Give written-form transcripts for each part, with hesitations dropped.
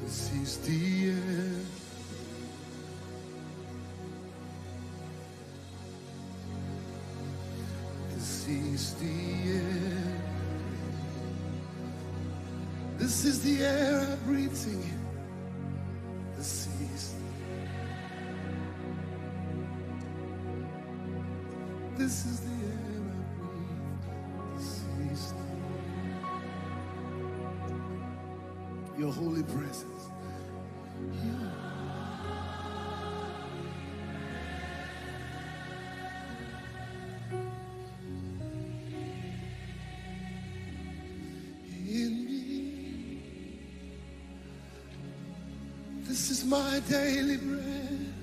This is the end. This is the end. This is the air I breathe, singing. This is the air I breathe. This is your holy presence. In me, this is my daily bread.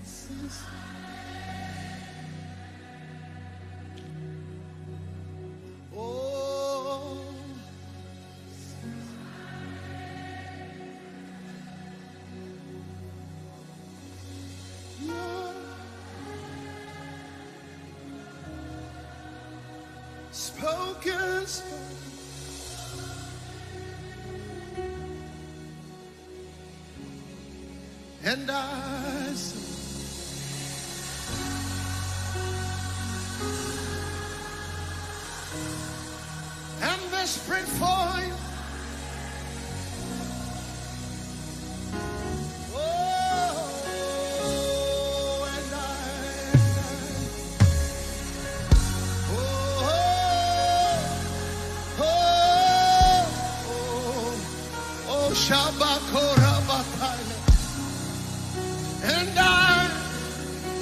This is spoken, and I say, I'm desperate for you.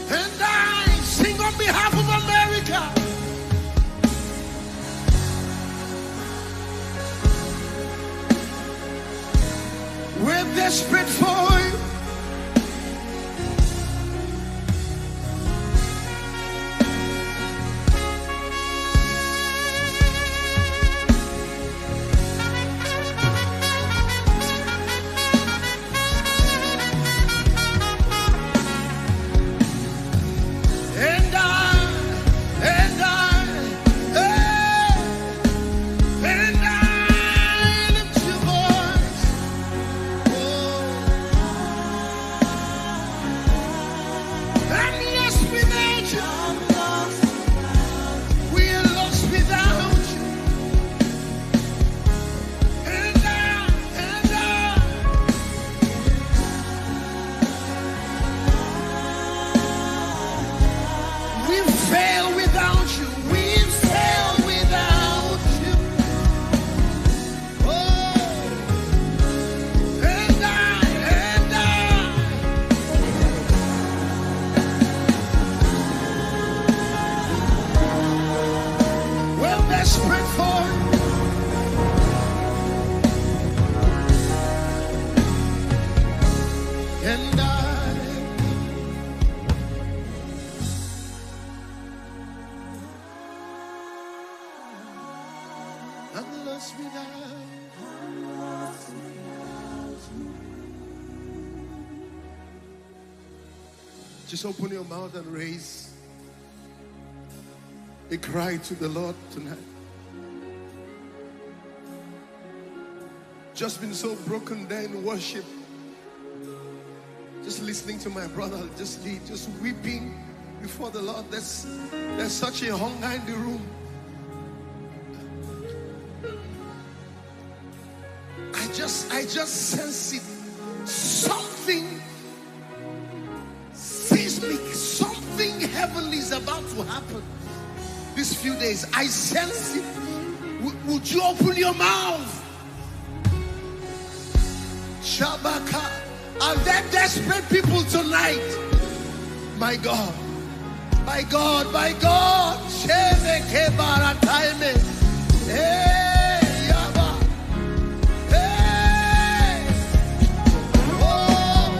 And I sing on behalf of America. We're desperate for you. Just open your mouth and raise a cry to the Lord tonight. Just been so broken there in worship. Just listening to my brother just lead, just weeping before the Lord. There's such a hunger in the room. I just sense it. Something seismic, something heavenly is about to happen these few days. I sense it. Would you open your mouth? Shabaka. Are there desperate people tonight? My God. My God. My God. Shebeke barataime. Hey, Yaba. Hey. Oh.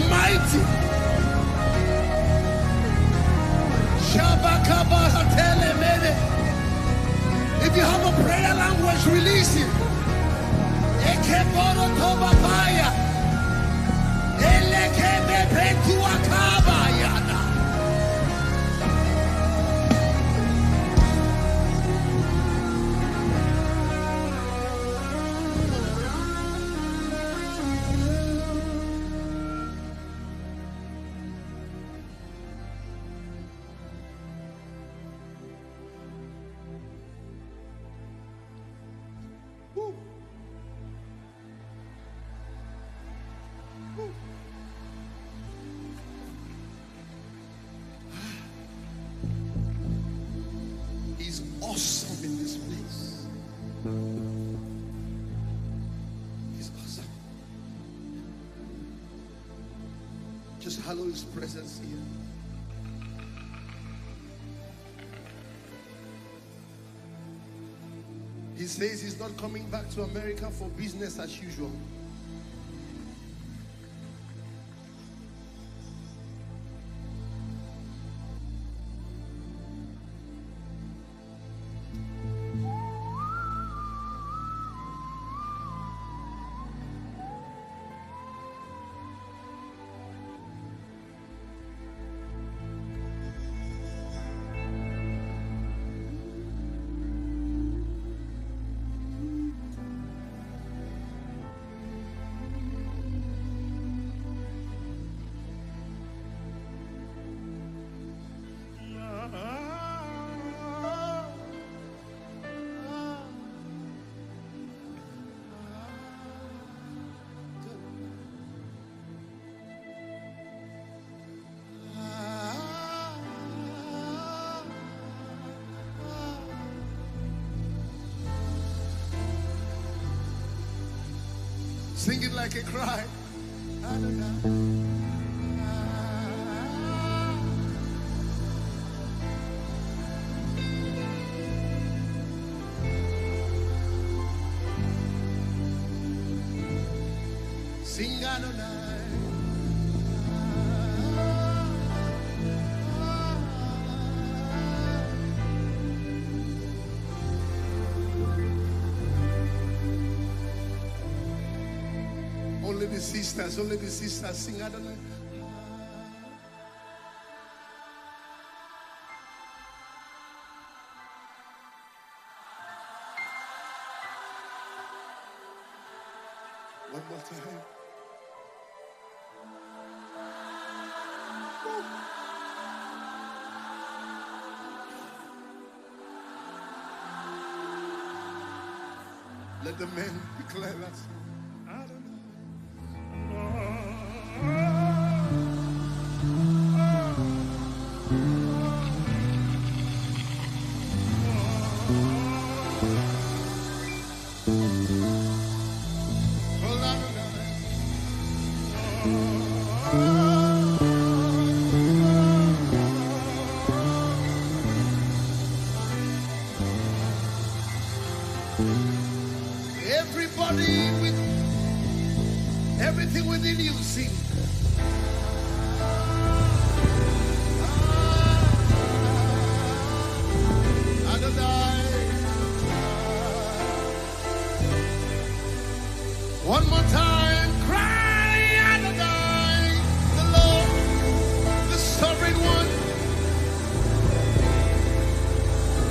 mighty. If you have a prayer language, release it. He's awesome in this place. He's awesome. Just hallow his presence here. He says he's not coming back to America for business as usual. Sing it like a cry. Sing Adonai. Only the sisters sing Adonai. One more time. Let the men declare that. Everybody with everything within you sing. Adonai. One more time, cry Adonai, the Lord, the sovereign one,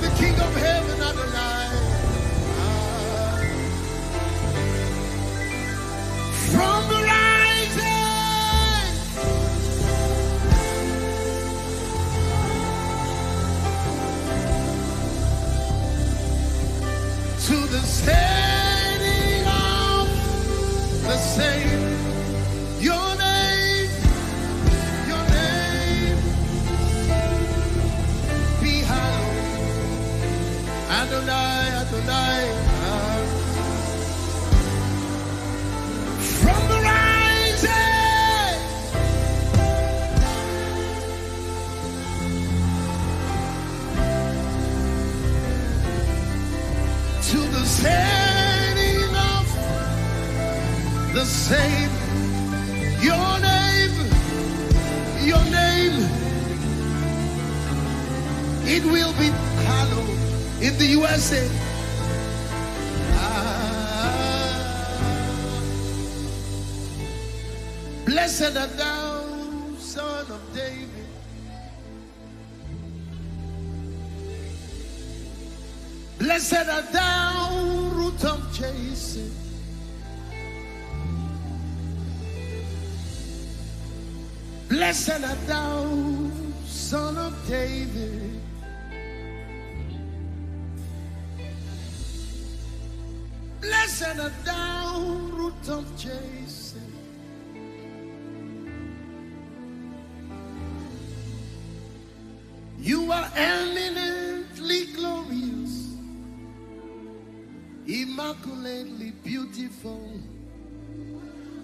the King of heaven, Adonai. From the rising to the setting of the same, your name be hallowed, Adonai, Adonai. From the rising to the setting of the same, your name Your name, it will be hallowed in the USA. Blessed art thou, Son of David. Blessed art thou, Root of Jesse. Blessed art thou, Son of David. Blessed art thou, Root of Jesse. You are eminently glorious, immaculately beautiful.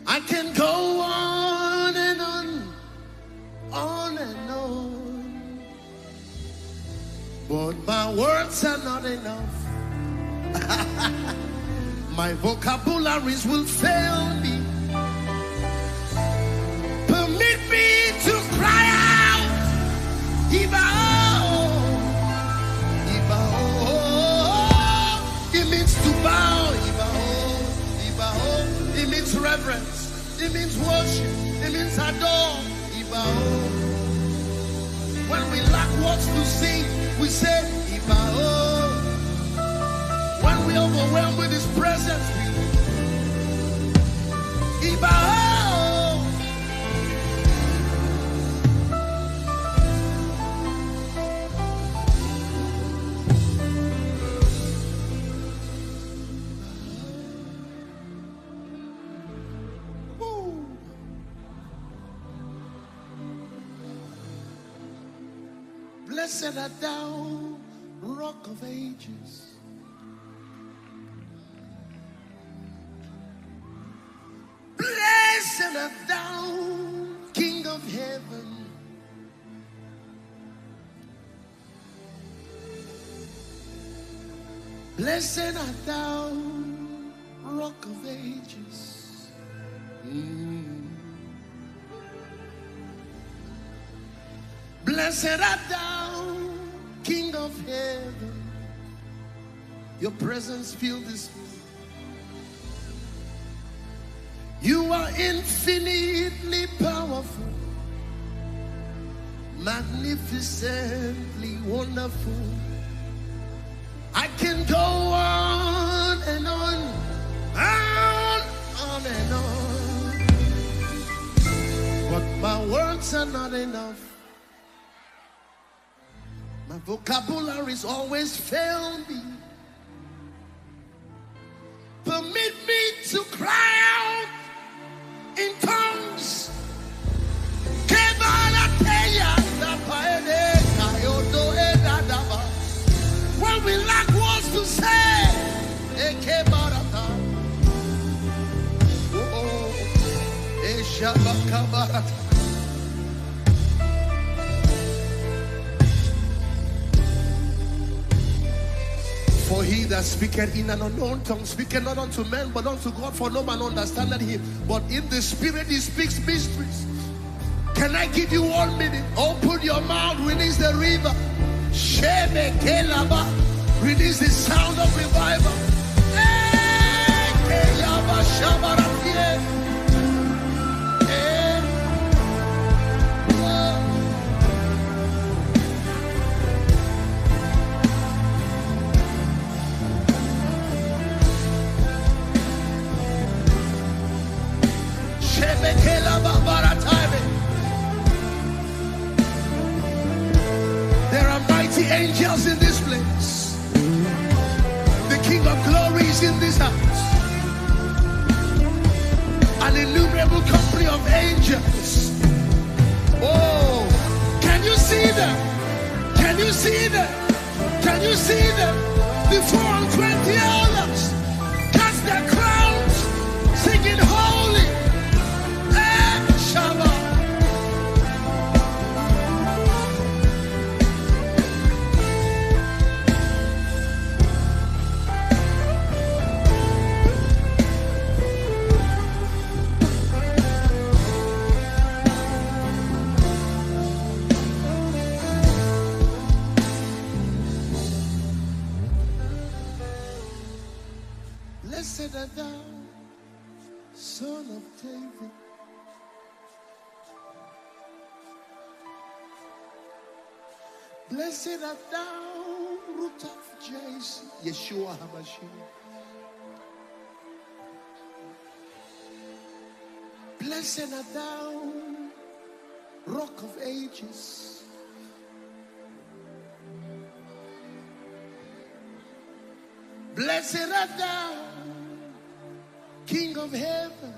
I can go on and on and on, but my words are not enough. My vocabularies will fail me. Permit me to cry out, Ibao, Ibao. It means to bow, Ibao, Ibao. It means reverence. It means worship. It means adore, Ibao. When we lack words to sing, we say, Ibao. When we're overwhelmed with His presence, we Ibao. Blessed art thou, Rock of Ages. Blessed art thou, King of Heaven. Blessed art thou, Rock of Ages. Blessed art thou, King of Heaven. Your presence fills this room. You are infinitely powerful, magnificently wonderful. I can go on and on and on, but my words are not enough. My vocabularies always fail me. Permit me to cry out in tongues. When we lack words to say, for he that speaketh in an unknown tongue speaketh not unto men but unto God, for no man understandeth him. But in the spirit he speaks mysteries. Can I give you 1 minute? Open your mouth, release the river. Shebe kelaba, release the sound of revival. Kelaba shabaratie. Shebe kelaba baratime. There are mighty angels in this place. The King of Glory is in this house. An innumerable company of angels. Oh, can you see them? Can you see them? Can you see them? The 420 elders cast their crowns, singing holy. Shabbat. Son of David. Blessed art thou, root of Jesse, Yeshua HaMashiach. Blessed art thou, Rock of Ages. Blessed art thou, King of Heaven.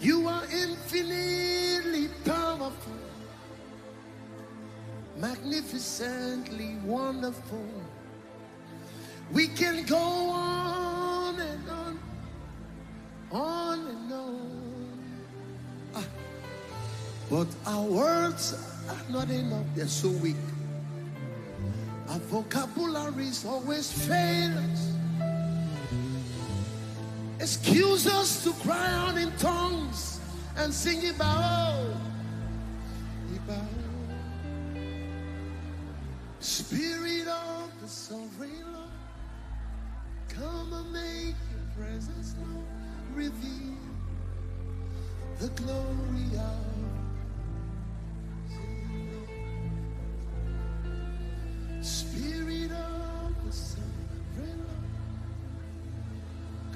You are infinitely powerful, magnificently wonderful. We can go on and on and on. But our words are not enough, they're so weak. Our vocabularies always fail us. Excuse us to cry out in tongues and sing Ibao. Ibao. Spirit of the sovereign Lord, come and make your presence known. Reveal the glory of Spirit of the sovereign Lord,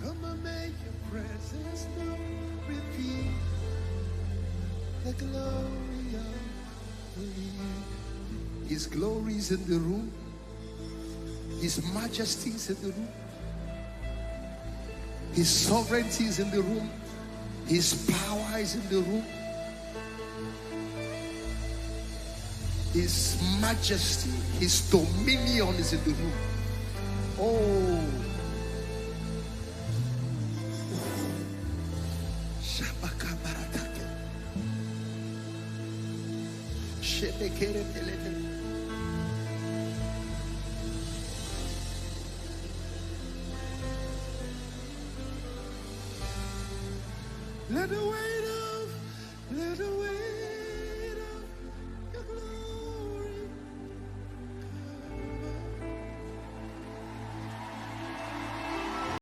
come and make your presence known. Reveal the glory of the Lord. His glory is in the room. His majesty is in the room. His sovereignty is in the room. His power is in the room. His majesty, his dominion is in the room. Oh. Let the weight